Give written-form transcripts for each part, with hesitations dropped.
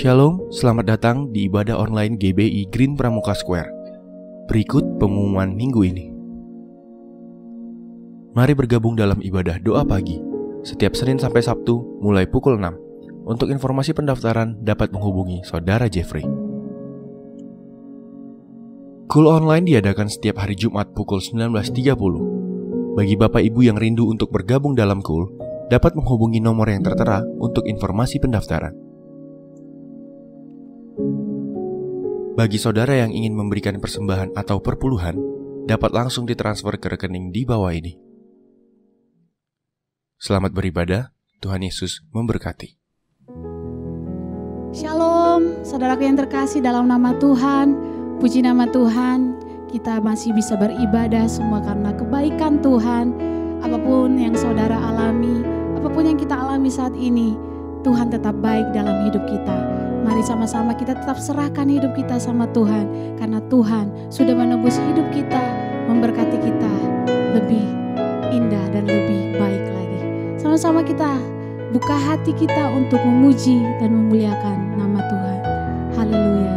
Shalom, selamat datang di ibadah online GBI Green Pramuka Square. Berikut pengumuman minggu ini. Mari bergabung dalam ibadah doa pagi setiap Senin sampai Sabtu mulai pukul 6. Untuk informasi pendaftaran dapat menghubungi Saudara Jeffrey. Cool Online diadakan setiap hari Jumat pukul 19.30. Bagi Bapak Ibu yang rindu untuk bergabung dalam Cool, dapat menghubungi nomor yang tertera untuk informasi pendaftaran. Bagi saudara yang ingin memberikan persembahan atau perpuluhan, dapat langsung ditransfer ke rekening di bawah ini. Selamat beribadah, Tuhan Yesus memberkati. Shalom, saudaraku yang terkasih dalam nama Tuhan. Puji nama Tuhan, kita masih bisa beribadah semua karena kebaikan Tuhan. Apapun yang saudara alami, apapun yang kita alami saat ini, Tuhan tetap baik dalam hidup kita. Mari sama-sama kita tetap serahkan hidup kita sama Tuhan, karena Tuhan sudah menebus hidup kita, memberkati kita lebih indah dan lebih baik lagi. Sama-sama kita buka hati kita untuk memuji dan memuliakan nama Tuhan. Haleluya.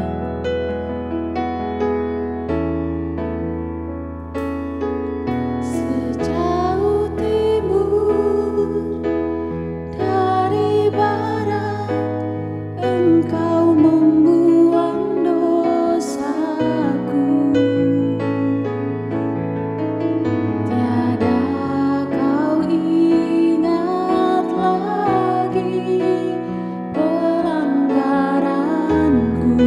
Pelanggaranku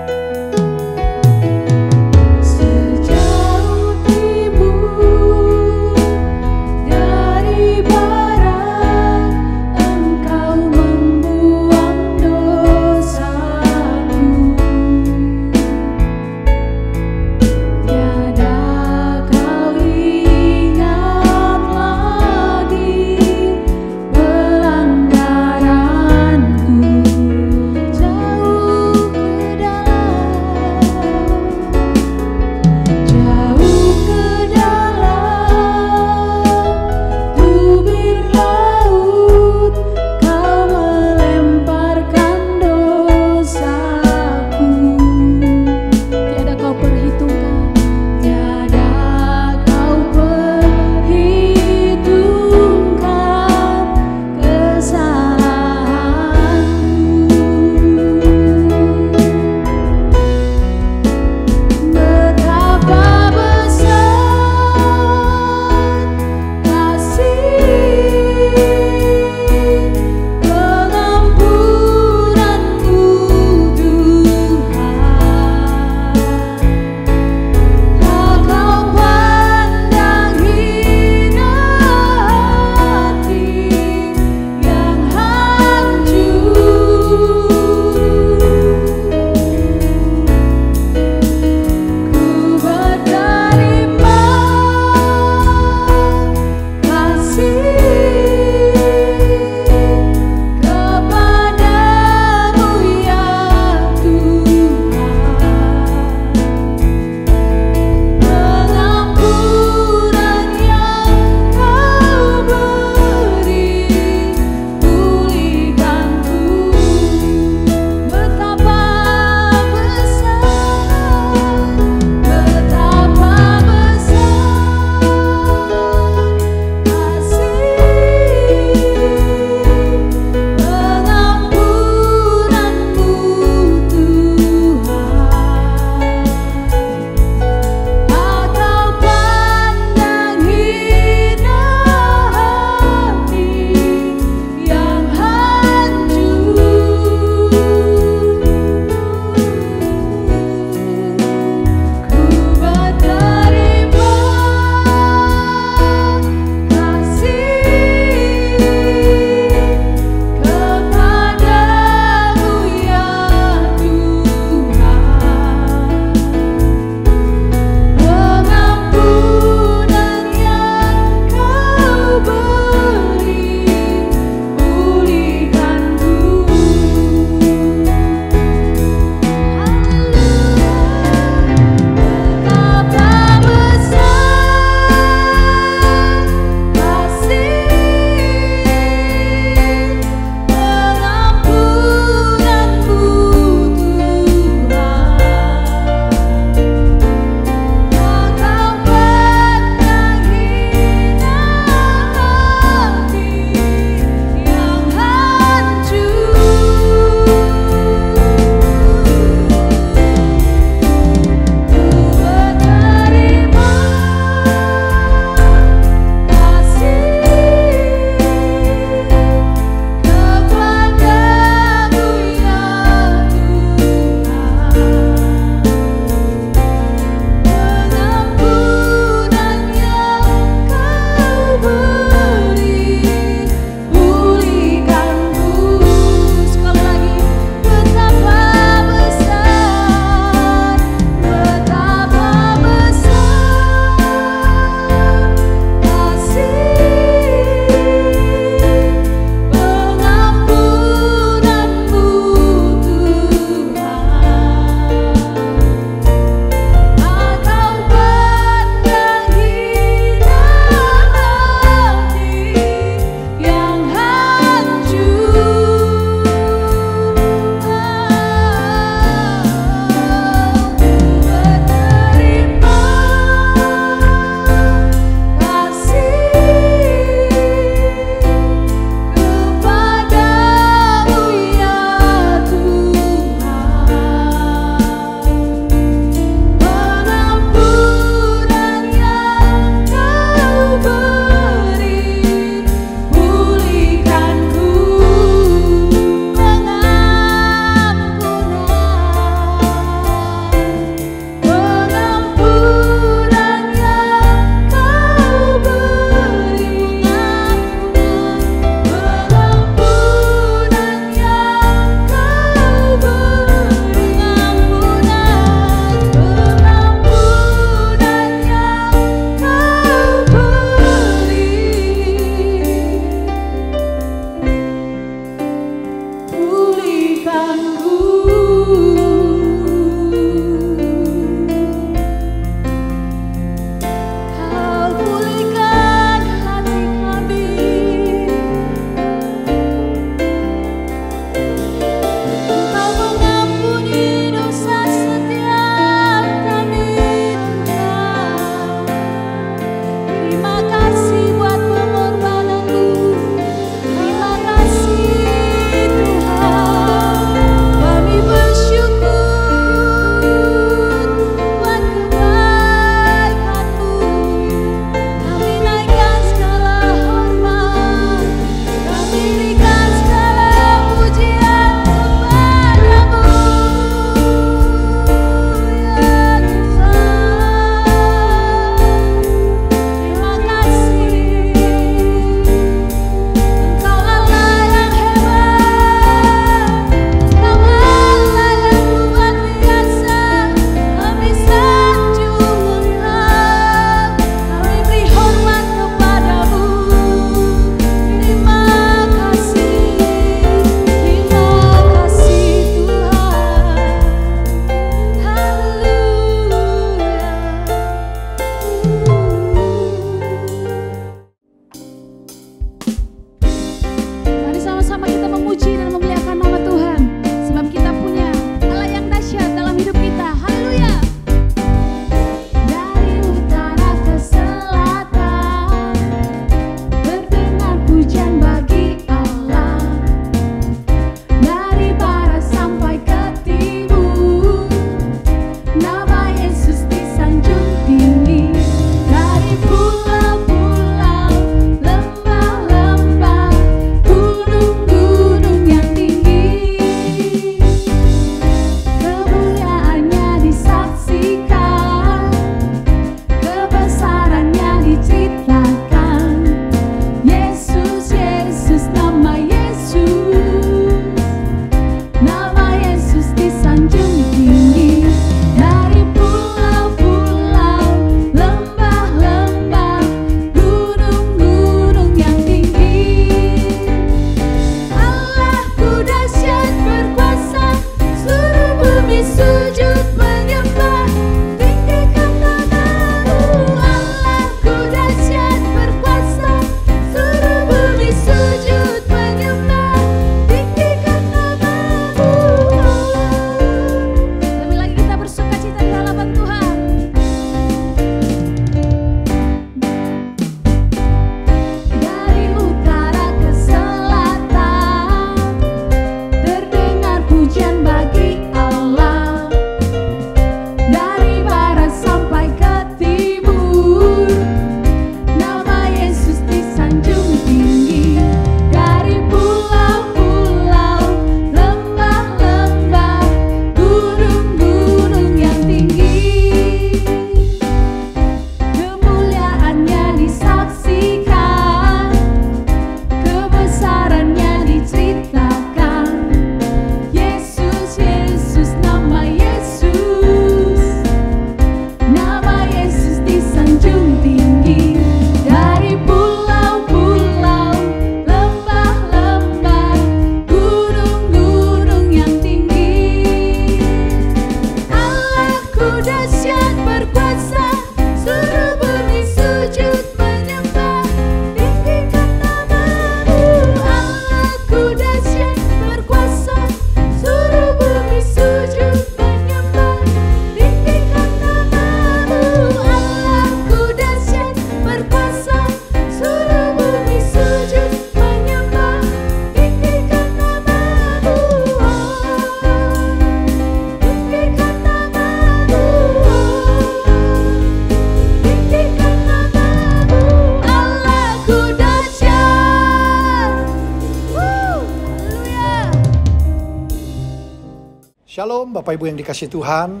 Shalom Bapak Ibu yang dikasihi Tuhan.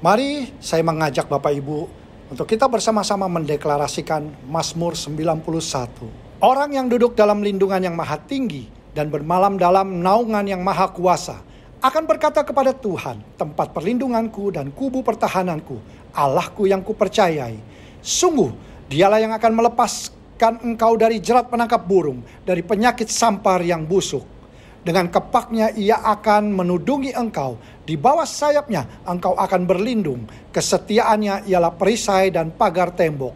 Mari saya mengajak Bapak Ibu untuk kita bersama-sama mendeklarasikan Mazmur 91. Orang yang duduk dalam lindungan yang maha tinggi dan bermalam dalam naungan yang maha kuasa akan berkata kepada Tuhan, tempat perlindunganku dan kubu pertahananku, Allahku yang kupercayai. Sungguh dialah yang akan melepaskan engkau dari jerat penangkap burung, dari penyakit sampar yang busuk. Dengan kepaknya ia akan menudungi engkau, di bawah sayapnya engkau akan berlindung. Kesetiaannya ialah perisai dan pagar tembok.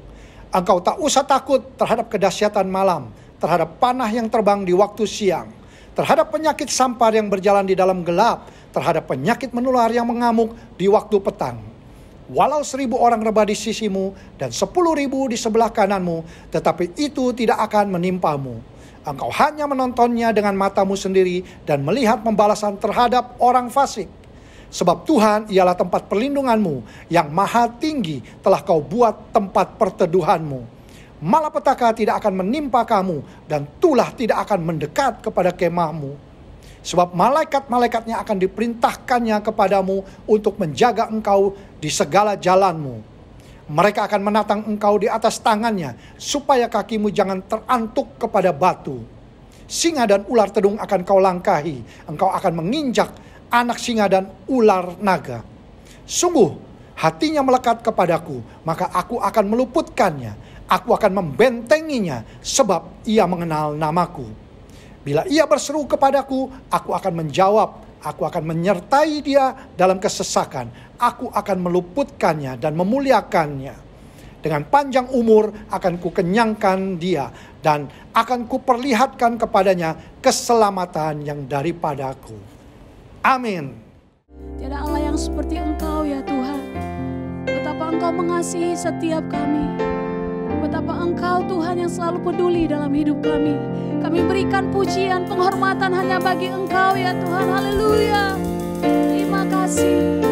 Engkau tak usah takut terhadap kedahsyatan malam, terhadap panah yang terbang di waktu siang, terhadap penyakit sampar yang berjalan di dalam gelap, terhadap penyakit menular yang mengamuk di waktu petang. Walau 1.000 orang rebah di sisimu dan 10.000 di sebelah kananmu, tetapi itu tidak akan menimpamu. Engkau hanya menontonnya dengan matamu sendiri dan melihat pembalasan terhadap orang fasik. Sebab Tuhan ialah tempat perlindunganmu, yang maha tinggi telah kau buat tempat perteduhanmu. Malapetaka tidak akan menimpa kamu, dan tulah tidak akan mendekat kepada kemahmu. Sebab malaikat-malaikatnya akan diperintahkannya kepadamu untuk menjaga engkau di segala jalanmu. Mereka akan menatang engkau di atas tangannya, supaya kakimu jangan terantuk kepada batu. Singa dan ular tedung akan kau langkahi, engkau akan menginjak anak singa dan ular naga. Sungguh hatinya melekat kepadaku, maka aku akan meluputkannya. Aku akan membentenginya, sebab ia mengenal namaku. Bila ia berseru kepadaku, aku akan menjawab. Aku akan menyertai dia dalam kesesakan. Aku akan meluputkannya dan memuliakannya. Dengan panjang umur akan kukenyangkan dia, dan akan kuperlihatkan kepadanya keselamatan yang daripadaku. Amin. Tiada Allah yang seperti Engkau ya Tuhan. Betapa Engkau mengasihi setiap kami. Betapa Engkau Tuhan yang selalu peduli dalam hidup kami. Kami berikan pujian, penghormatan hanya bagi Engkau ya Tuhan. Haleluya. Terima kasih Tuhan.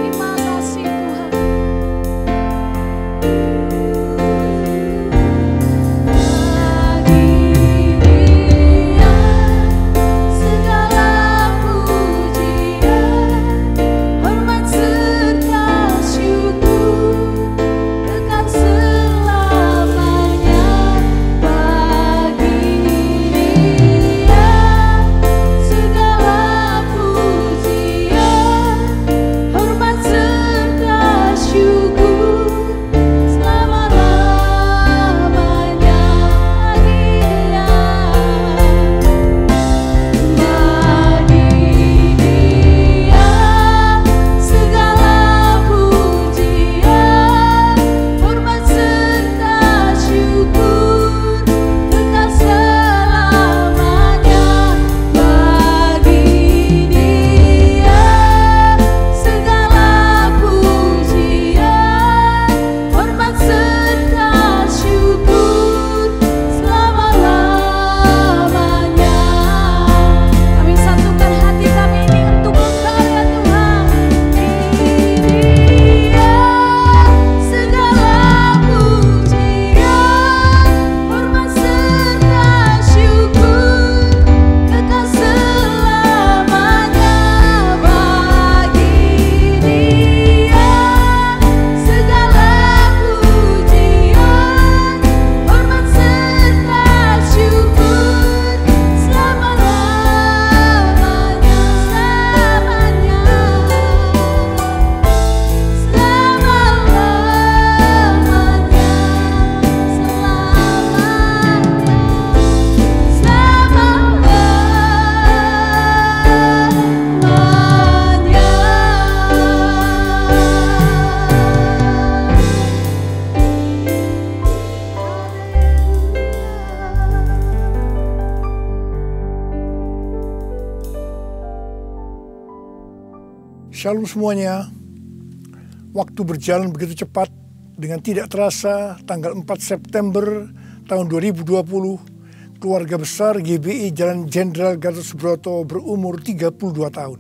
Shalom semuanya. Waktu berjalan begitu cepat. Dengan tidak terasa tanggal 4 September tahun 2020, keluarga besar GBI Jalan Jenderal Gatot Subroto berumur 32 tahun.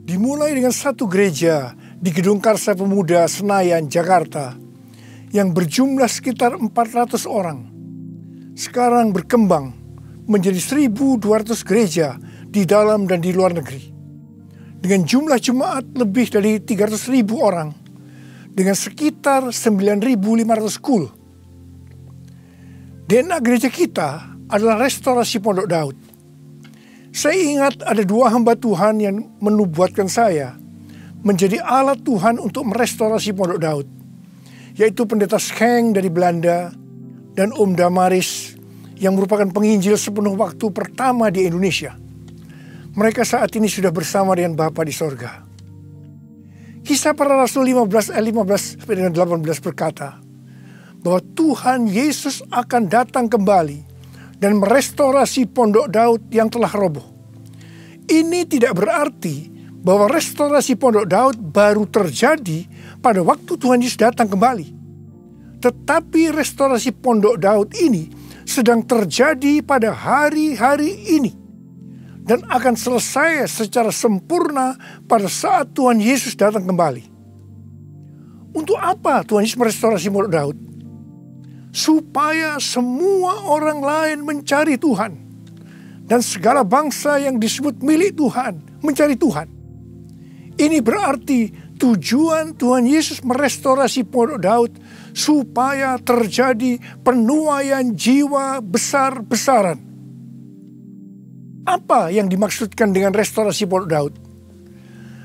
Dimulai dengan satu gereja di Gedung Karsa Pemuda Senayan, Jakarta, yang berjumlah sekitar 400 orang. Sekarang berkembang menjadi 1.200 gereja di dalam dan di luar negeri. dengan jumlah jemaat lebih dari 300.000 orang, dengan sekitar 9.500 kul. DNA gereja kita adalah restorasi Pondok Daud. Saya ingat ada 2 hamba Tuhan yang menubuatkan saya menjadi alat Tuhan untuk merestorasi Pondok Daud, yaitu Pendeta Scheng dari Belanda dan Om Damaris yang merupakan penginjil sepenuh waktu pertama di Indonesia. Mereka saat ini sudah bersama dengan Bapa di sorga. Kisah Para Rasul 15 ayat 15-18 berkata bahwa Tuhan Yesus akan datang kembali dan merestorasi Pondok Daud yang telah roboh. Ini tidak berarti bahwa restorasi Pondok Daud baru terjadi pada waktu Tuhan Yesus datang kembali. Tetapi restorasi Pondok Daud ini sedang terjadi pada hari-hari ini dan akan selesai secara sempurna pada saat Tuhan Yesus datang kembali. Untuk apa Tuhan Yesus merestorasi Pondok Daud? Supaya semua orang lain mencari Tuhan dan segala bangsa yang disebut milik Tuhan mencari Tuhan. Ini berarti tujuan Tuhan Yesus merestorasi Pondok Daud supaya terjadi penuaian jiwa besar-besaran. Apa yang dimaksudkan dengan restorasi Pondok Daud?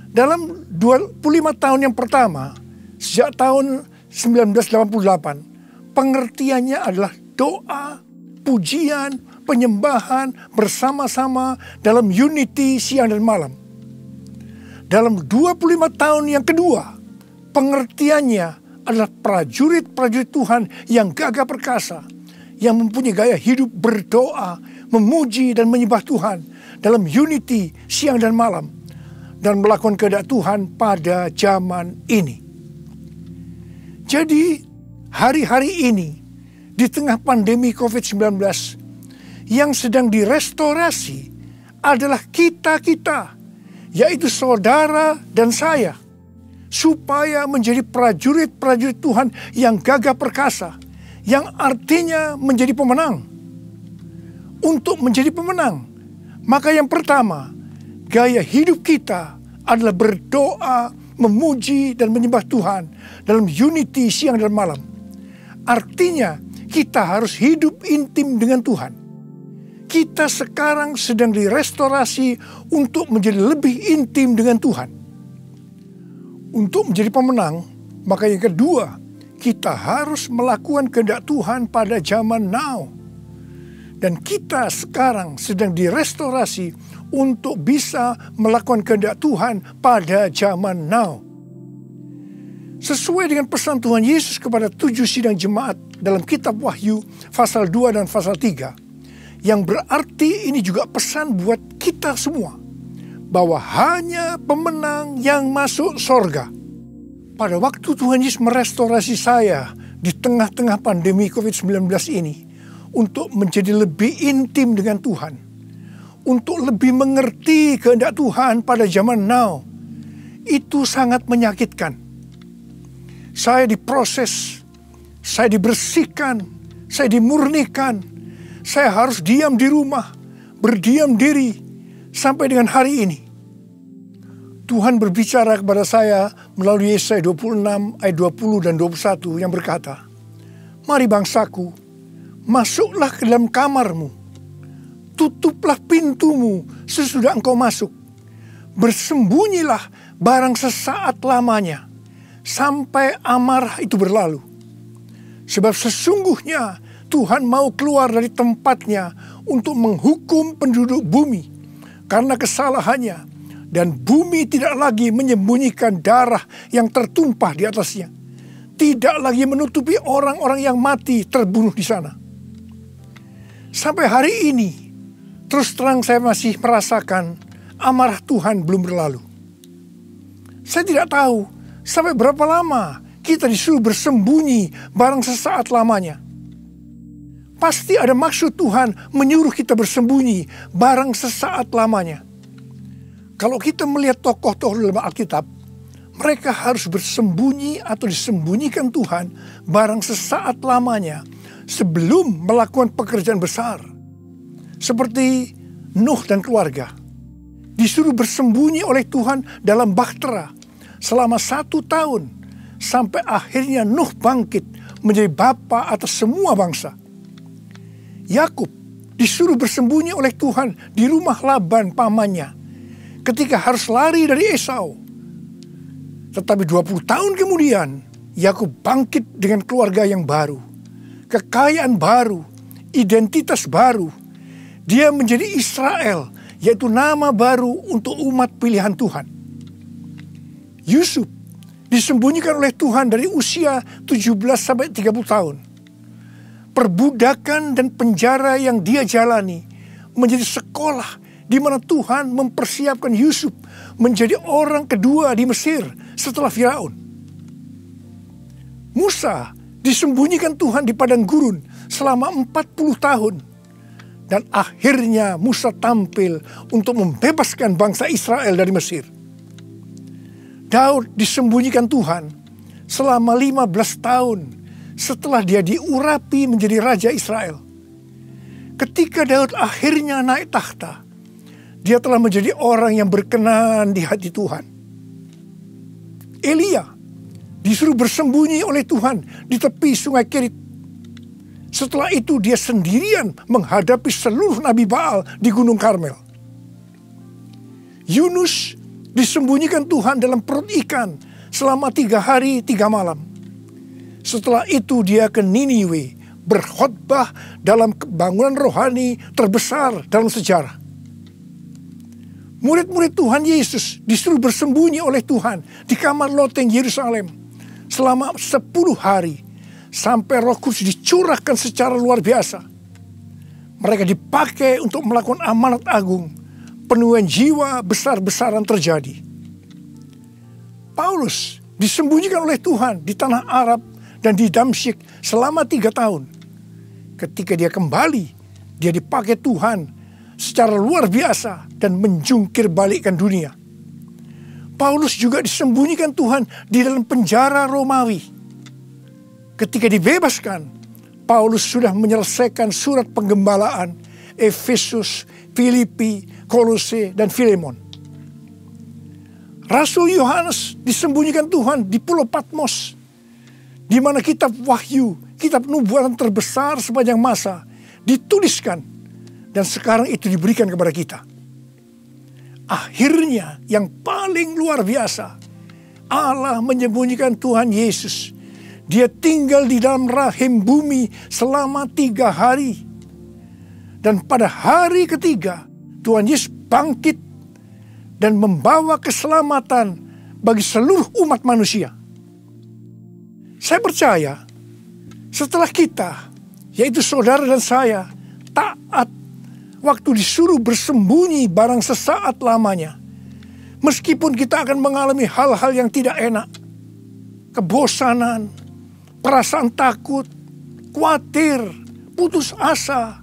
Dalam 25 tahun yang pertama, sejak tahun 1988, pengertiannya adalah doa, pujian, penyembahan bersama-sama dalam unity siang dan malam. Dalam 25 tahun yang kedua, pengertiannya adalah prajurit-prajurit Tuhan yang gagah perkasa, yang mempunyai gaya hidup berdoa, memuji dan menyembah Tuhan dalam unity siang dan malam, dan melakukan kehendak Tuhan pada zaman ini. Jadi, hari-hari ini, di tengah pandemi COVID-19, yang sedang direstorasi adalah kita-kita, yaitu saudara dan saya, supaya menjadi prajurit-prajurit Tuhan yang gagah perkasa, yang artinya menjadi pemenang. Untuk menjadi pemenang, maka yang pertama, gaya hidup kita adalah berdoa, memuji dan menyembah Tuhan dalam unity siang dan malam. Artinya kita harus hidup intim dengan Tuhan. Kita sekarang sedang direstorasi untuk menjadi lebih intim dengan Tuhan. Untuk menjadi pemenang, maka yang kedua, kita harus melakukan kehendak Tuhan pada zaman now. Dan kita sekarang sedang direstorasi untuk bisa melakukan kehendak Tuhan pada zaman now. Sesuai dengan pesan Tuhan Yesus kepada 7 sidang jemaat dalam kitab Wahyu pasal 2 dan pasal 3. Yang berarti ini juga pesan buat kita semua. Bahwa hanya pemenang yang masuk sorga. Pada waktu Tuhan Yesus merestorasi saya di tengah-tengah pandemi COVID-19 ini. Untuk menjadi lebih intim dengan Tuhan. Untuk lebih mengerti kehendak Tuhan pada zaman now. Itu sangat menyakitkan. Saya diproses, saya dibersihkan, saya dimurnikan. Saya harus diam di rumah, berdiam diri sampai dengan hari ini. Tuhan berbicara kepada saya melalui Yesaya 26 ayat 20 dan 21 yang berkata, "Mari bangsaku, masuklah ke dalam kamarmu, tutuplah pintumu sesudah engkau masuk. Bersembunyilah barang sesaat lamanya, sampai amarah itu berlalu. Sebab sesungguhnya Tuhan mau keluar dari tempatnya untuk menghukum penduduk bumi karena kesalahannya, dan bumi tidak lagi menyembunyikan darah yang tertumpah di atasnya. Tidak lagi menutupi orang-orang yang mati terbunuh di sana." Sampai hari ini, terus terang saya masih merasakan amarah Tuhan belum berlalu. Saya tidak tahu sampai berapa lama kita disuruh bersembunyi barang sesaat lamanya. Pasti ada maksud Tuhan menyuruh kita bersembunyi barang sesaat lamanya. Kalau kita melihat tokoh-tokoh dalam Alkitab, mereka harus bersembunyi atau disembunyikan Tuhan barang sesaat lamanya sebelum melakukan pekerjaan besar. Seperti Nuh dan keluarga. disuruh bersembunyi oleh Tuhan dalam bahtera selama 1 tahun, sampai akhirnya Nuh bangkit menjadi bapa atas semua bangsa. Yakub disuruh bersembunyi oleh Tuhan di rumah Laban pamannya ketika harus lari dari Esau. Tetapi 20 tahun kemudian, Yakub bangkit dengan keluarga yang baru, kekayaan baru, identitas baru. Dia menjadi Israel, yaitu nama baru untuk umat pilihan Tuhan. Yusuf disembunyikan oleh Tuhan dari usia 17-30 tahun. Perbudakan dan penjara yang dia jalani menjadi sekolah di mana Tuhan mempersiapkan Yusuf menjadi orang kedua di Mesir setelah Firaun. Musa disembunyikan Tuhan di padang gurun selama 40 tahun. Dan akhirnya Musa tampil untuk membebaskan bangsa Israel dari Mesir. Daud disembunyikan Tuhan selama 15 tahun setelah dia diurapi menjadi raja Israel. Ketika Daud akhirnya naik tahta, dia telah menjadi orang yang berkenan di hati Tuhan. Elia disuruh bersembunyi oleh Tuhan di tepi sungai Kerit. Setelah itu dia sendirian menghadapi seluruh Nabi Baal di Gunung Karmel. Yunus disembunyikan Tuhan dalam perut ikan selama 3 hari 3 malam. Setelah itu dia ke Niniwe berkhotbah dalam bangunan rohani terbesar dalam sejarah. Murid-murid Tuhan Yesus disuruh bersembunyi oleh Tuhan di kamar loteng Yerusalem selama 10 hari. Sampai Roh Kudus dicurahkan secara luar biasa. Mereka dipakai untuk melakukan amanat agung. Penuaian jiwa besar-besaran terjadi. Paulus disembunyikan oleh Tuhan di tanah Arab dan di Damsyik selama 3 tahun. Ketika dia kembali, dia dipakai Tuhan secara luar biasa dan menjungkir balikkan dunia. Paulus juga disembunyikan Tuhan di dalam penjara Romawi. Ketika dibebaskan, Paulus sudah menyelesaikan surat penggembalaan Efesus, Filipi, Kolose, dan Filemon. Rasul Yohanes disembunyikan Tuhan di Pulau Patmos, di mana kitab Wahyu, kitab nubuatan terbesar sepanjang masa, dituliskan, dan sekarang itu diberikan kepada kita. Akhirnya yang paling luar biasa, Allah menyembunyikan Tuhan Yesus. Dia tinggal di dalam rahim bumi selama 3 hari. Dan pada hari ketiga, Tuhan Yesus bangkit dan membawa keselamatan bagi seluruh umat manusia. Saya percaya, setelah kita, yaitu saudara dan saya, taat waktu disuruh bersembunyi barang sesaat lamanya, meskipun kita akan mengalami hal-hal yang tidak enak, kebosanan, perasaan takut, khawatir, putus asa.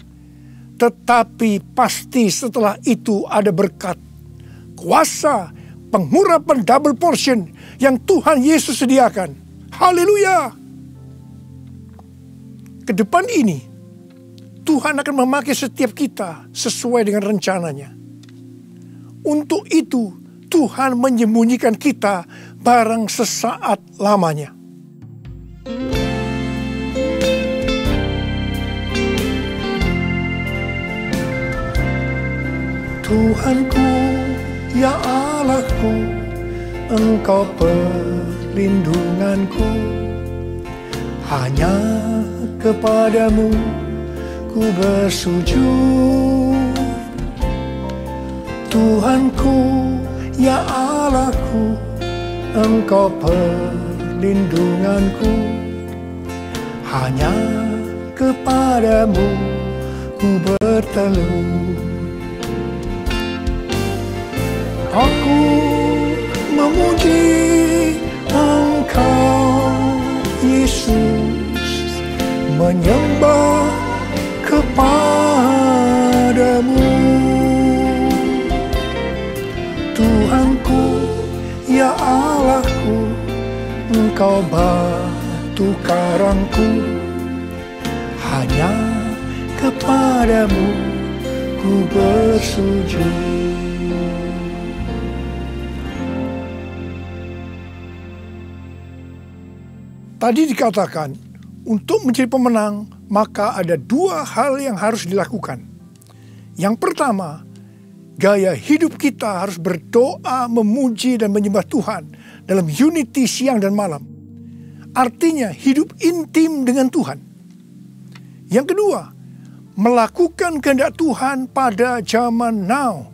Tetapi pasti setelah itu ada berkat, kuasa, pengurapan double portion yang Tuhan Yesus sediakan. Haleluya! Ke depan ini, Tuhan akan memakai setiap kita sesuai dengan rencananya. Untuk itu, Tuhan menyembunyikan kita barang sesaat lamanya. Tuhanku, ya Allahku, Engkau perlindunganku. Hanya kepadamu ku bersujud. Tuhanku, ya Allahku, Engkau perlindunganku. Hanya kepadamu ku bertelut. Aku memuji Engkau, Yesus, menyembah kepadamu. Tuhanku, ya Allahku, Engkau batu karangku. Hanya kepadamu ku bersujud. Tadi dikatakan, untuk menjadi pemenang, maka ada dua hal yang harus dilakukan. Yang pertama, gaya hidup kita harus berdoa, memuji, dan menyembah Tuhan dalam unity siang dan malam. Artinya hidup intim dengan Tuhan. Yang kedua, melakukan kehendak Tuhan pada zaman now.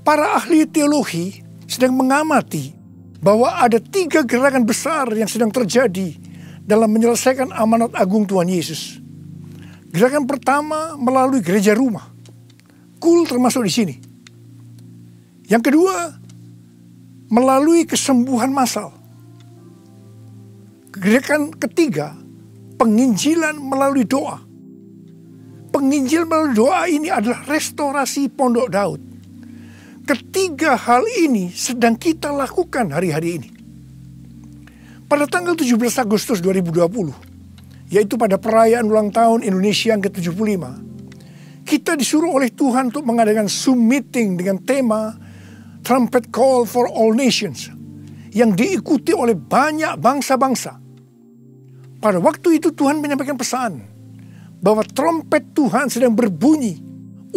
Para ahli teologi sedang mengamati bahwa ada 3 gerakan besar yang sedang terjadi dalam menyelesaikan amanat agung Tuhan Yesus. Gerakan pertama melalui gereja rumah. Kul termasuk di sini. Yang kedua, melalui kesembuhan massal. Gerakan ketiga, penginjilan melalui doa. Penginjilan melalui doa ini adalah restorasi Pondok Daud. Ketiga hal ini sedang kita lakukan hari-hari ini. Pada tanggal 17 Agustus 2020, yaitu pada perayaan ulang tahun Indonesia yang ke-75, kita disuruh oleh Tuhan untuk mengadakan Zoom meeting dengan tema Trumpet Call for All Nations, yang diikuti oleh banyak bangsa-bangsa. Pada waktu itu Tuhan menyampaikan pesan bahwa trompet Tuhan sedang berbunyi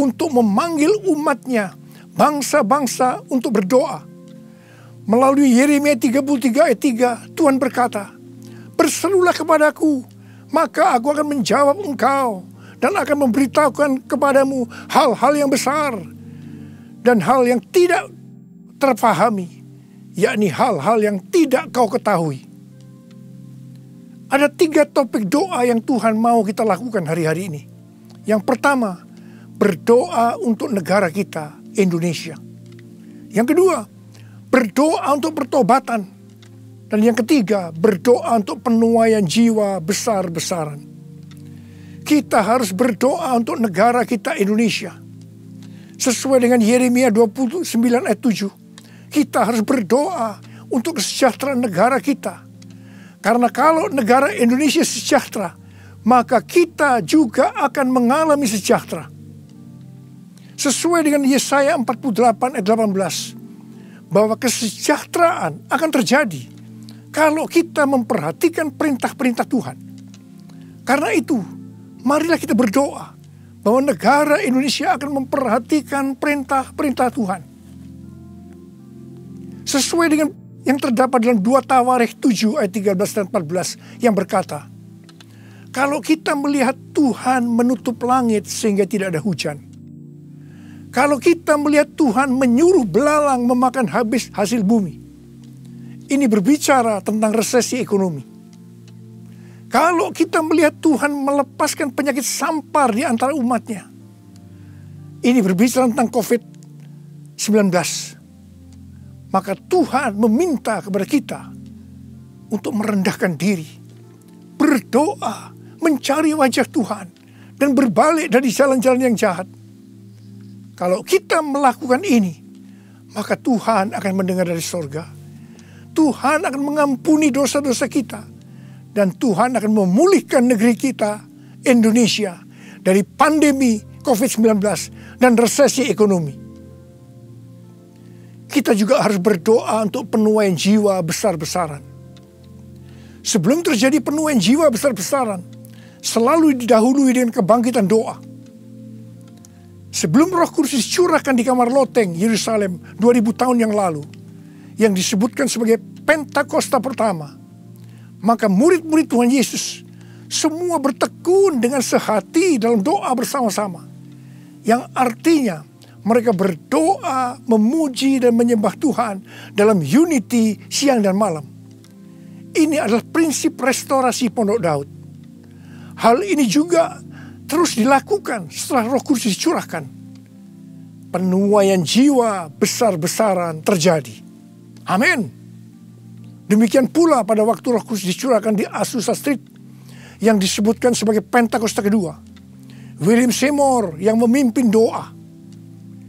untuk memanggil umatnya, bangsa-bangsa, untuk berdoa. Melalui Yeremia 33 ayat 3, Tuhan berkata, "Berserulah kepadaku, maka aku akan menjawab engkau dan akan memberitahukan kepadamu hal-hal yang besar dan hal yang tidak terpahami, yakni hal-hal yang tidak kau ketahui." Ada 3 topik doa yang Tuhan mau kita lakukan hari-hari ini. Yang pertama, berdoa untuk negara kita, Indonesia. Yang kedua, berdoa untuk pertobatan. Dan yang ketiga, berdoa untuk penuaian jiwa besar-besaran. Kita harus berdoa untuk negara kita, Indonesia. Sesuai dengan Yeremia 29 ayat 7, kita harus berdoa untuk kesejahteraan negara kita. Karena kalau negara Indonesia sejahtera, maka kita juga akan mengalami sejahtera. Sesuai dengan Yesaya 48 ayat 18, bahwa kesejahteraan akan terjadi kalau kita memperhatikan perintah-perintah Tuhan. Karena itu, marilah kita berdoa bahwa negara Indonesia akan memperhatikan perintah-perintah Tuhan. Sesuai dengan yang terdapat dalam 2 Tawarikh 7 ayat 13 dan 14 yang berkata, kalau kita melihat Tuhan menutup langit sehingga tidak ada hujan, kalau kita melihat Tuhan menyuruh belalang memakan habis hasil bumi, ini berbicara tentang resesi ekonomi. Kalau kita melihat Tuhan melepaskan penyakit sampar di antara umatnya, ini berbicara tentang COVID-19. Maka Tuhan meminta kepada kita untuk merendahkan diri, berdoa, mencari wajah Tuhan, dan berbalik dari jalan-jalan yang jahat. Kalau kita melakukan ini, maka Tuhan akan mendengar dari sorga. Tuhan akan mengampuni dosa-dosa kita. Dan Tuhan akan memulihkan negeri kita, Indonesia, dari pandemi COVID-19 dan resesi ekonomi. Kita juga harus berdoa untuk penuaian jiwa besar-besaran. Sebelum terjadi penuaian jiwa besar-besaran, selalu didahului dengan kebangkitan doa. Sebelum Roh Kudus dicurahkan di kamar loteng Yerusalem 2000 tahun yang lalu, yang disebutkan sebagai Pentakosta pertama, maka murid-murid Tuhan Yesus semua bertekun dengan sehati dalam doa bersama-sama, yang artinya mereka berdoa, memuji dan menyembah Tuhan dalam unity siang dan malam. Ini adalah prinsip restorasi Pondok Daud. Hal ini juga terus dilakukan setelah Roh Kudus dicurahkan. Penuaian jiwa besar-besaran terjadi. Amin. Demikian pula pada waktu Roh Kudus dicurahkan di Azusa Street yang disebutkan sebagai Pentakosta kedua. William Seymour yang memimpin doa.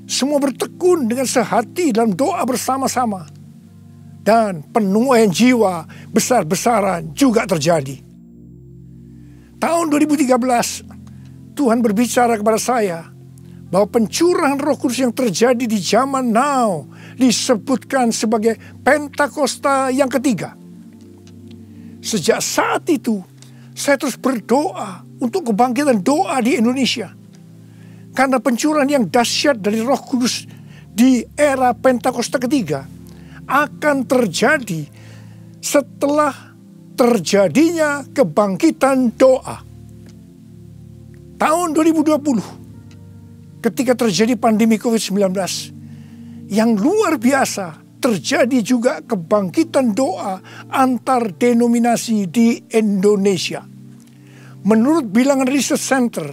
Semua bertekun dengan sehati dalam doa bersama-sama. Dan penuaian jiwa besar-besaran juga terjadi. Tahun 2013, Tuhan berbicara kepada saya bahwa pencurahan Roh Kudus yang terjadi di zaman now disebutkan sebagai Pentakosta yang ketiga. Sejak saat itu, saya terus berdoa untuk kebangkitan doa di Indonesia. Karena pencurahan yang dahsyat dari Roh Kudus di era Pentakosta ketiga akan terjadi setelah terjadinya kebangkitan doa. Tahun 2020, ketika terjadi pandemi COVID-19 yang luar biasa, terjadi juga kebangkitan doa antar denominasi di Indonesia. Menurut bilangan Research Center,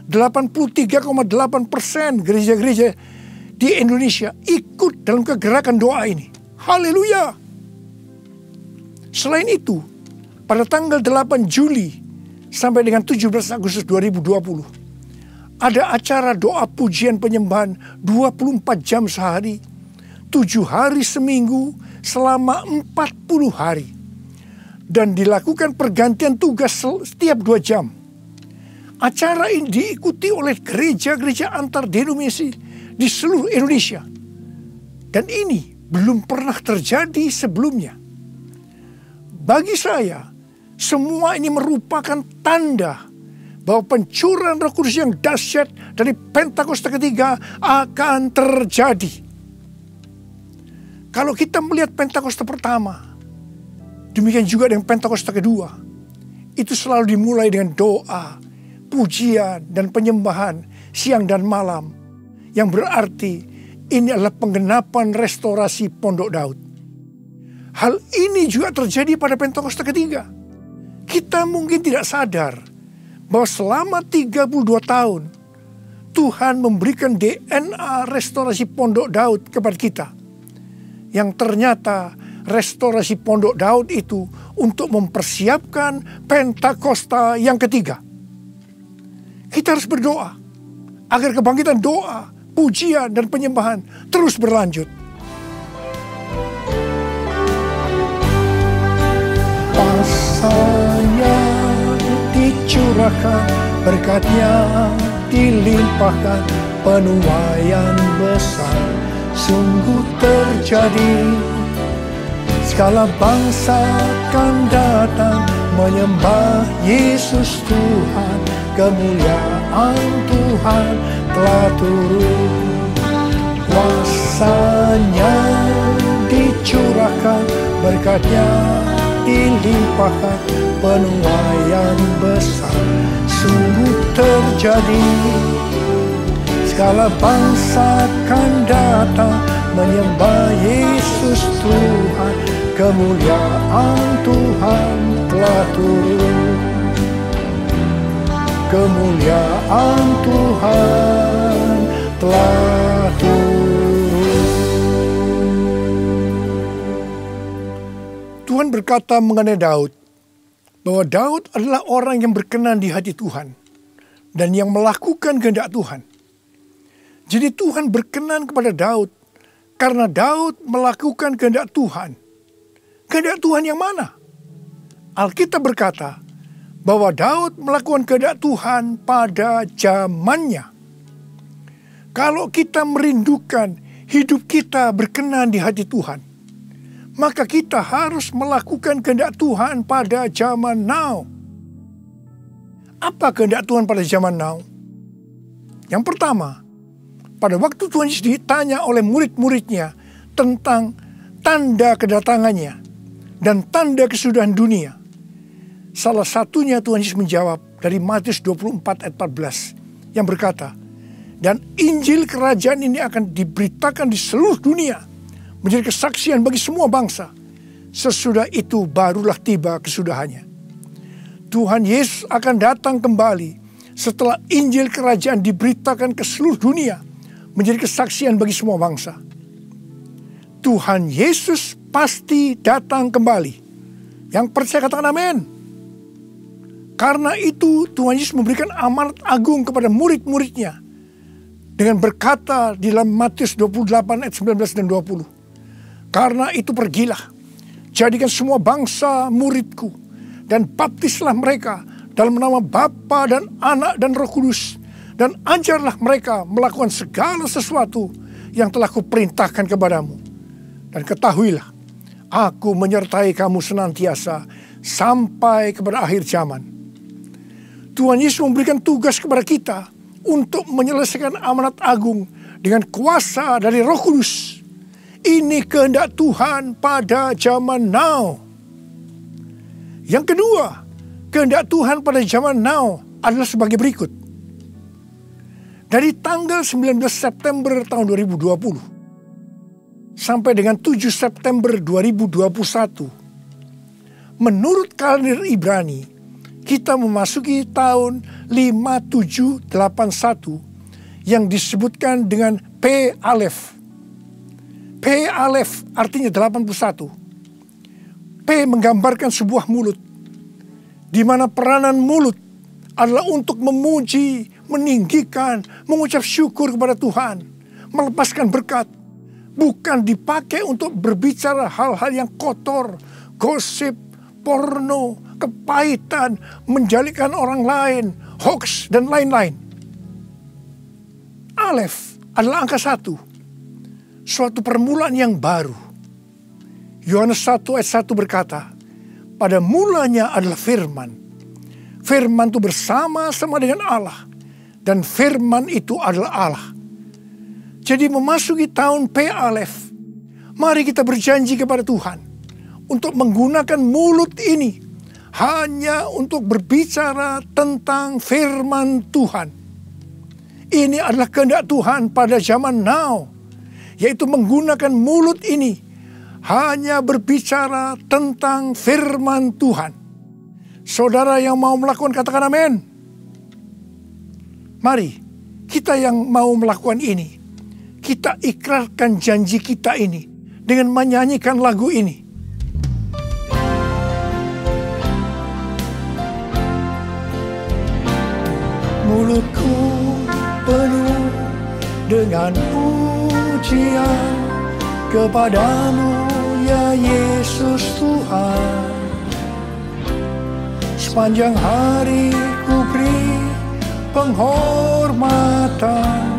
83,8% gereja-gereja di Indonesia ikut dalam kegerakan doa ini. Haleluya! Selain itu, pada tanggal 8 Juli sampai dengan 17 Agustus 2020, ada acara doa pujian penyembahan 24 jam sehari, 7 hari seminggu, selama 40 hari. Dan dilakukan pergantian tugas setiap 2 jam. Acara ini diikuti oleh gereja-gereja antar denominasi di seluruh Indonesia. Dan ini belum pernah terjadi sebelumnya. Bagi saya, semua ini merupakan tanda bahwa pencurahan Roh Kudus yang dahsyat dari Pentakosta ketiga akan terjadi. Kalau kita melihat Pentakosta pertama, demikian juga dengan Pentakosta kedua, itu selalu dimulai dengan doa, pujian, dan penyembahan siang dan malam. Yang berarti ini adalah penggenapan restorasi Pondok Daud. Hal ini juga terjadi pada Pentakosta ketiga. Kita mungkin tidak sadar bahwa selama 32 tahun Tuhan memberikan DNA restorasi Pondok Daud kepada kita. Yang ternyata restorasi Pondok Daud itu untuk mempersiapkan Pentakosta yang ketiga. Kita harus berdoa agar kebangkitan doa, pujian, dan penyembahan terus berlanjut. Pasanya dicurahkan, berkatnya dilimpahkan, penuaian besar sungguh terjadi. Segala bangsa akan datang menyembah Yesus Tuhan, kemuliaan Tuhan telah turun. Kuasanya dicurahkan, berkatnya dilimpahkan, penuaian besar sungguh terjadi. Segala bangsa akan datang menyembah Yesus Tuhan, kemuliaan Tuhan telah turun. Kemuliaan Tuhan telah turun. Tuhan berkata mengenai Daud, bahwa Daud adalah orang yang berkenan di hati Tuhan dan yang melakukan kehendak Tuhan. Jadi Tuhan berkenan kepada Daud karena Daud melakukan kehendak Tuhan. Kehendak Tuhan yang mana? Alkitab berkata bahwa Daud melakukan kehendak Tuhan pada zamannya. Kalau kita merindukan hidup kita berkenan di hati Tuhan, maka kita harus melakukan kehendak Tuhan pada zaman now. Apa kehendak Tuhan pada zaman now? Yang pertama, pada waktu Tuhan Yesus ditanya oleh murid-muridnya tentang tanda kedatangannya dan tanda kesudahan dunia, salah satunya Tuhan Yesus menjawab dari Matius 24 ayat 14 yang berkata, dan Injil kerajaan ini akan diberitakan di seluruh dunia menjadi kesaksian bagi semua bangsa. Sesudah itu barulah tiba kesudahannya. Tuhan Yesus akan datang kembali setelah Injil kerajaan diberitakan ke seluruh dunia menjadi kesaksian bagi semua bangsa. Tuhan Yesus pasti datang kembali. Yang percaya katakan amin. Karena itu Tuhan Yesus memberikan amanat agung kepada murid-muridnya dengan berkata di dalam Matius 28 ayat 19 dan 20. Karena itu pergilah, jadikan semua bangsa muridku dan baptislah mereka dalam nama Bapa dan Anak dan Roh Kudus, dan ajarlah mereka melakukan segala sesuatu yang telah kuperintahkan kepadamu. Dan ketahuilah, aku menyertai kamu senantiasa sampai kepada akhir zaman. Tuhan Yesus memberikan tugas kepada kita untuk menyelesaikan amanat agung dengan kuasa dari Roh Kudus. Ini kehendak Tuhan pada zaman now. Yang kedua, kehendak Tuhan pada zaman now adalah sebagai berikut. Dari tanggal 19 September tahun 2020 sampai dengan 7 September 2021, menurut kalender Ibrani, kita memasuki tahun 5781 yang disebutkan dengan P Alef. P Alef artinya 81. P menggambarkan sebuah mulut, di mana peranan mulut adalah untuk memuji, meninggikan, mengucap syukur kepada Tuhan, melepaskan berkat, bukan dipakai untuk berbicara hal-hal yang kotor, gosip, porno, kepahitan, menjalikan orang lain, hoax, dan lain-lain. Alef adalah angka 1. Suatu permulaan yang baru. Yohanes 1 ayat 1 berkata, pada mulanya adalah firman. Firman itu bersama-sama dengan Allah. Dan firman itu adalah Allah. Jadi memasuki tahun P Alef, mari kita berjanji kepada Tuhan untuk menggunakan mulut ini hanya untuk berbicara tentang firman Tuhan. Ini adalah kehendak Tuhan pada zaman now, yaitu menggunakan mulut ini hanya berbicara tentang firman Tuhan. Saudara yang mau melakukan, katakan amin. Mari kita yang mau melakukan ini, kita ikrarkan janji kita ini dengan menyanyikan lagu ini. Mulutku penuh dengan pujian kepadamu ya Yesus Tuhan. Sepanjang hari ku beri penghormatan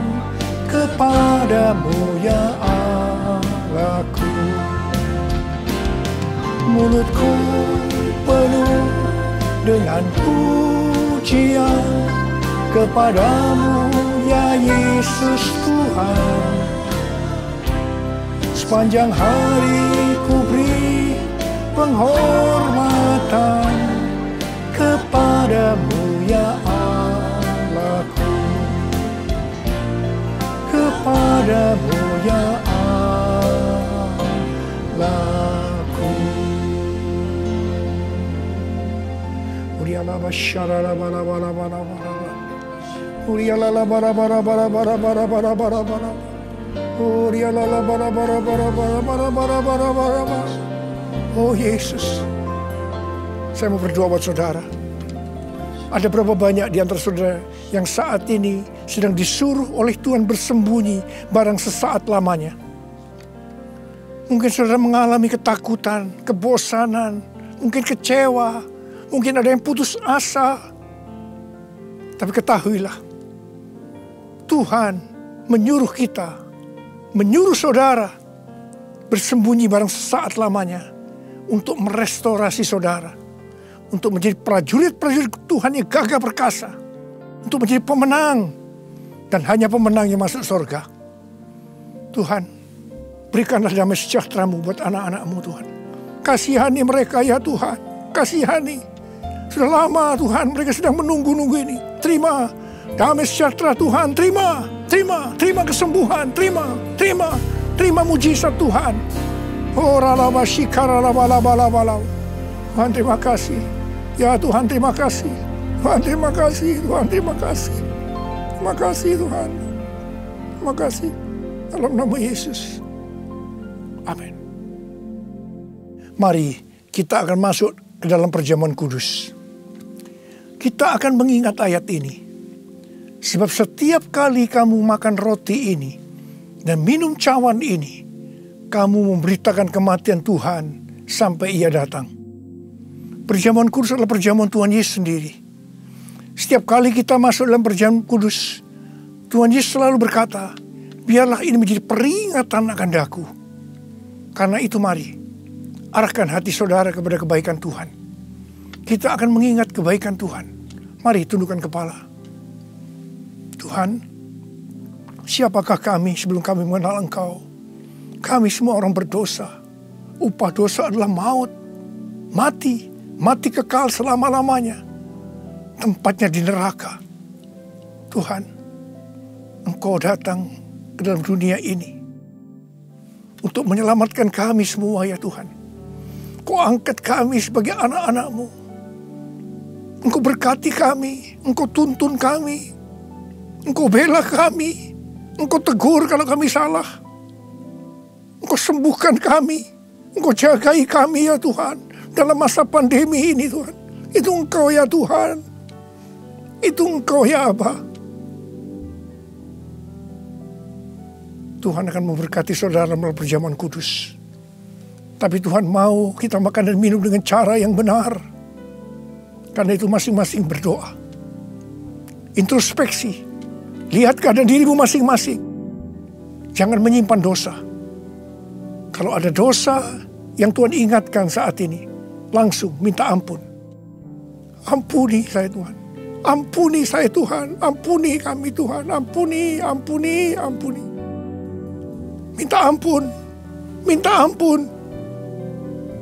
kepadamu ya Allahku. Mulutku penuh dengan pujian kepadamu ya Yesus Tuhan. Sepanjang hari ku beri penghormatan kepadamu ya Allahku. Kepadamu ya Allahku. Uriala basyara bala bala bala bala. Uriala bara bara bara bara bara bara bara bara. Uriala bara bara bara bara bara bara bara bara. Oh Yesus, saya mau berdoa buat saudara. Ada berapa banyak di antara saudara yang saat ini sedang disuruh oleh Tuhan bersembunyi barang sesaat lamanya. Mungkin saudara mengalami ketakutan, kebosanan, mungkin kecewa, mungkin ada yang putus asa. Tapi ketahuilah, Tuhan menyuruh kita, menyuruh saudara bersembunyi barang sesaat lamanya untuk merestorasi saudara, untuk menjadi prajurit-prajurit Tuhan yang gagah perkasa, untuk menjadi pemenang, dan hanya pemenang yang masuk surga. Tuhan, berikanlah damai sejahtera-Mu buat anak-anak-Mu Tuhan. Kasihani mereka ya Tuhan, kasihani. Sudah lama Tuhan mereka sedang menunggu-nunggu ini. Terima damai sejahtera Tuhan, terima kesembuhan, terima mujizat Tuhan. Oh Tuhan terima kasih. Ya Tuhan terima kasih. Tuhan terima kasih. Tuhan terima kasih. Terima kasih Tuhan. Terima kasih. Dalam nama Yesus. Amin. Mari kita akan masuk ke dalam perjamuan kudus. Kita akan mengingat ayat ini. Sebab setiap kali kamu makan roti ini dan minum cawan ini, kamu memberitakan kematian Tuhan sampai Ia datang. Perjamuan kudus adalah perjamuan Tuhan Yesus sendiri. Setiap kali kita masuk dalam perjamuan kudus, Tuhan Yesus selalu berkata, biarlah ini menjadi peringatan akan daku. Karena itu mari, arahkan hati saudara kepada kebaikan Tuhan. kita akan mengingat kebaikan Tuhan. Mari tundukkan kepala. Tuhan, siapakah kami sebelum kami mengenal Engkau? Kami semua orang berdosa. Upah dosa adalah maut. Mati kekal selama-lamanya. Tempatnya di neraka. Tuhan, Engkau datang ke dalam dunia ini untuk menyelamatkan kami semua ya Tuhan. Kau angkat kami sebagai anak-anak-Mu. Engkau berkati kami, Engkau tuntun kami, Engkau bela kami, Engkau tegur kalau kami salah. Engkau sembuhkan kami, Engkau jagai kami ya Tuhan. Dalam masa pandemi ini Tuhan. Itu Engkau ya Tuhan. Itu Engkau ya Aba. Tuhan akan memberkati saudara melalui perjamuan kudus. Tapi Tuhan mau kita makan dan minum dengan cara yang benar. Karena itu masing-masing berdoa. Introspeksi. Lihat keadaan dirimu masing-masing. Jangan menyimpan dosa. Kalau ada dosa yang Tuhan ingatkan saat ini, langsung minta ampun. Ampuni saya Tuhan. Ampuni saya Tuhan. Ampuni kami Tuhan. Ampuni. Minta ampun. Minta ampun.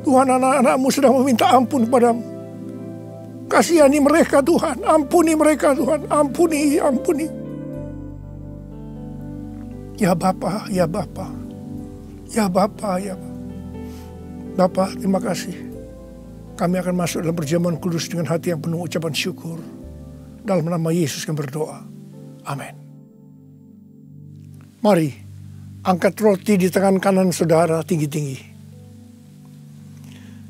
Tuhan, anak-anak-Mu sedang meminta ampun kepadamu. Kasihani mereka Tuhan. Ampuni mereka Tuhan. Ampuni. Ya Bapa, ya Bapa. Ya Bapa, ya Bapa. Bapa, terima kasih. Kami akan masuk dalam perjamuan kudus dengan hati yang penuh ucapan syukur. Dalam nama Yesus kami berdoa. Amin. Mari, angkat roti di tangan kanan saudara tinggi-tinggi.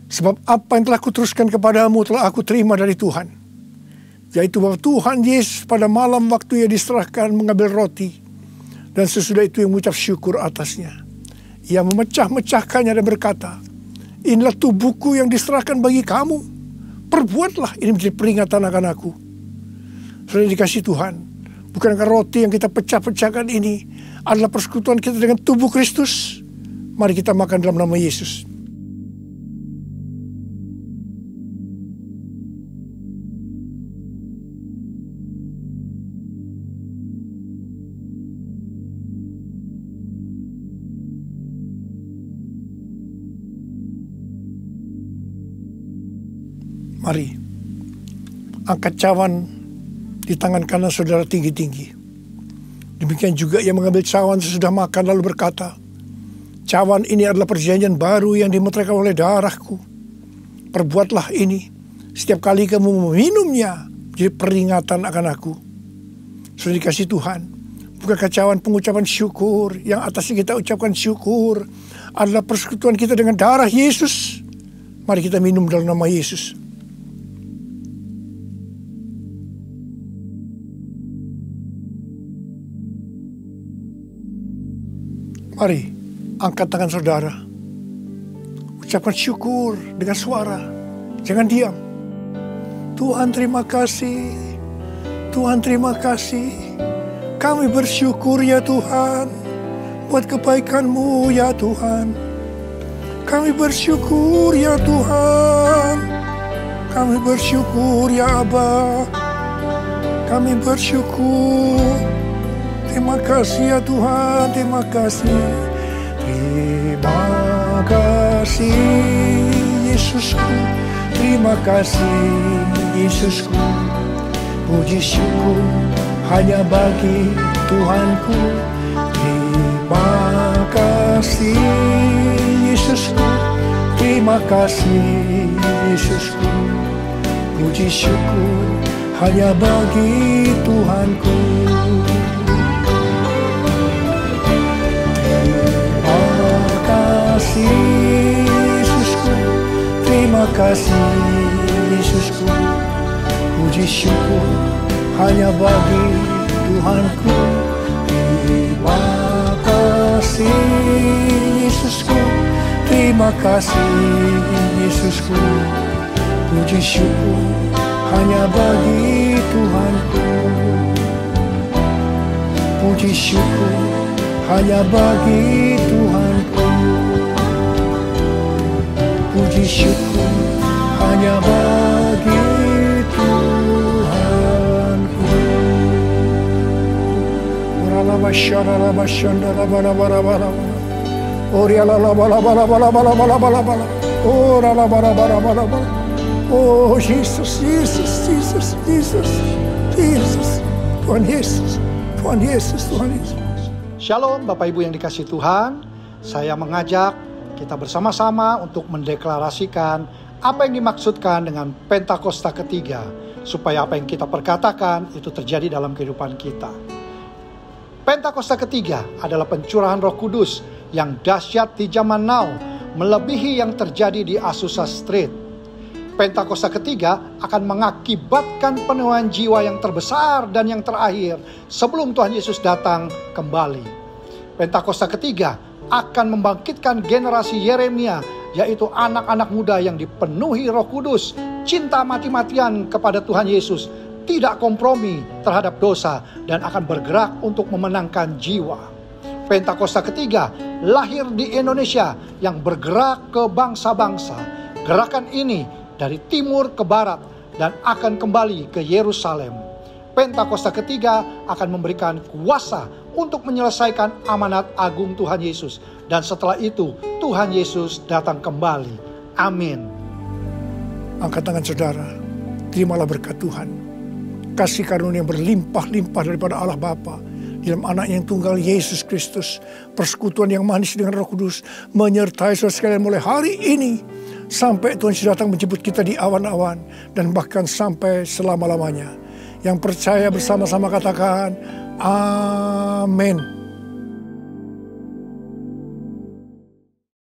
Sebab apa yang telah kuteruskan kepadamu telah aku terima dari Tuhan. Yaitu bahwa Tuhan Yesus pada malam waktu Ia diserahkan mengambil roti. Dan sesudah itu Ia mengucap syukur atasnya. Ia memecah-mecahkannya dan berkata, inilah tubuhku yang diserahkan bagi kamu. Perbuatlah ini menjadi peringatan akan aku. Sudah dikasih Tuhan. Bukankah roti yang kita pecah-pecahkan ini adalah persekutuan kita dengan tubuh Kristus? Mari kita makan dalam nama Yesus. Mari, angkat cawan di tangan kanan saudara tinggi-tinggi. Demikian juga ia mengambil cawan sesudah makan lalu berkata, cawan ini adalah perjanjian baru yang dimeteraikan oleh darahku. Perbuatlah ini setiap kali kamu meminumnya, jadi peringatan akan aku. Sudah dikasih Tuhan. Bukankah cawan pengucapan syukur yang atasnya kita ucapkan syukur adalah persekutuan kita dengan darah Yesus? Mari kita minum dalam nama Yesus. Mari, angkat tangan saudara. Ucapkan syukur dengan suara. Jangan diam. Tuhan terima kasih. Tuhan terima kasih. Kami bersyukur ya Tuhan. Buat kebaikan-Mu ya Tuhan. Kami bersyukur ya Tuhan. Kami bersyukur ya Aba. Kami bersyukur. Terima kasih ya Tuhan, terima kasih. Terima kasih Yesusku. Terima kasih Yesusku. Puji syukur hanya bagi Tuhanku. Terima kasih Yesusku. Terima kasih Yesusku. Puji syukur hanya bagi Tuhanku. Yesusku, terima kasih Yesusku. Puji syukur hanya bagi Tuhanku. Terima kasih Yesusku. Terima kasih Yesusku. Puji syukur hanya bagi Tuhanku. Puji syukur hanya bagi Tuhanku. Puji syukur hanya bagi Oh Yesus, Yesus, Yesus, Yesus, Yesus, Tuhan Yesus, Tuhan Yesus, Tuhan Yesus. Shalom Bapak Ibu yang dikasihi Tuhan, saya mengajak kita bersama-sama untuk mendeklarasikan apa yang dimaksudkan dengan Pentakosta ketiga, supaya apa yang kita perkatakan itu terjadi dalam kehidupan kita. Pentakosta ketiga adalah pencurahan Roh Kudus yang dahsyat di zaman now, melebihi yang terjadi di Azusa Street. Pentakosta ketiga akan mengakibatkan penuaian jiwa yang terbesar dan yang terakhir sebelum Tuhan Yesus datang kembali. Pentakosta ketiga akan membangkitkan generasi Yeremia, yaitu anak-anak muda yang dipenuhi Roh Kudus, cinta mati-matian kepada Tuhan Yesus, tidak kompromi terhadap dosa, dan akan bergerak untuk memenangkan jiwa. Pentakosta ketiga lahir di Indonesia yang bergerak ke bangsa-bangsa. Gerakan ini dari timur ke barat dan akan kembali ke Yerusalem. Pentakosta ketiga akan memberikan kuasa untuk menyelesaikan amanat agung Tuhan Yesus. Dan setelah itu Tuhan Yesus datang kembali. Amin. Angkat tangan saudara, terimalah berkat Tuhan. Kasih karunia yang berlimpah-limpah daripada Allah Bapa dalam anak yang tunggal Yesus Kristus. Persekutuan yang manis dengan Roh Kudus menyertai saudara sekalian mulai hari ini sampai Tuhan Yesus datang menjemput kita di awan-awan dan bahkan sampai selama-lamanya. Yang percaya bersama-sama katakan amin.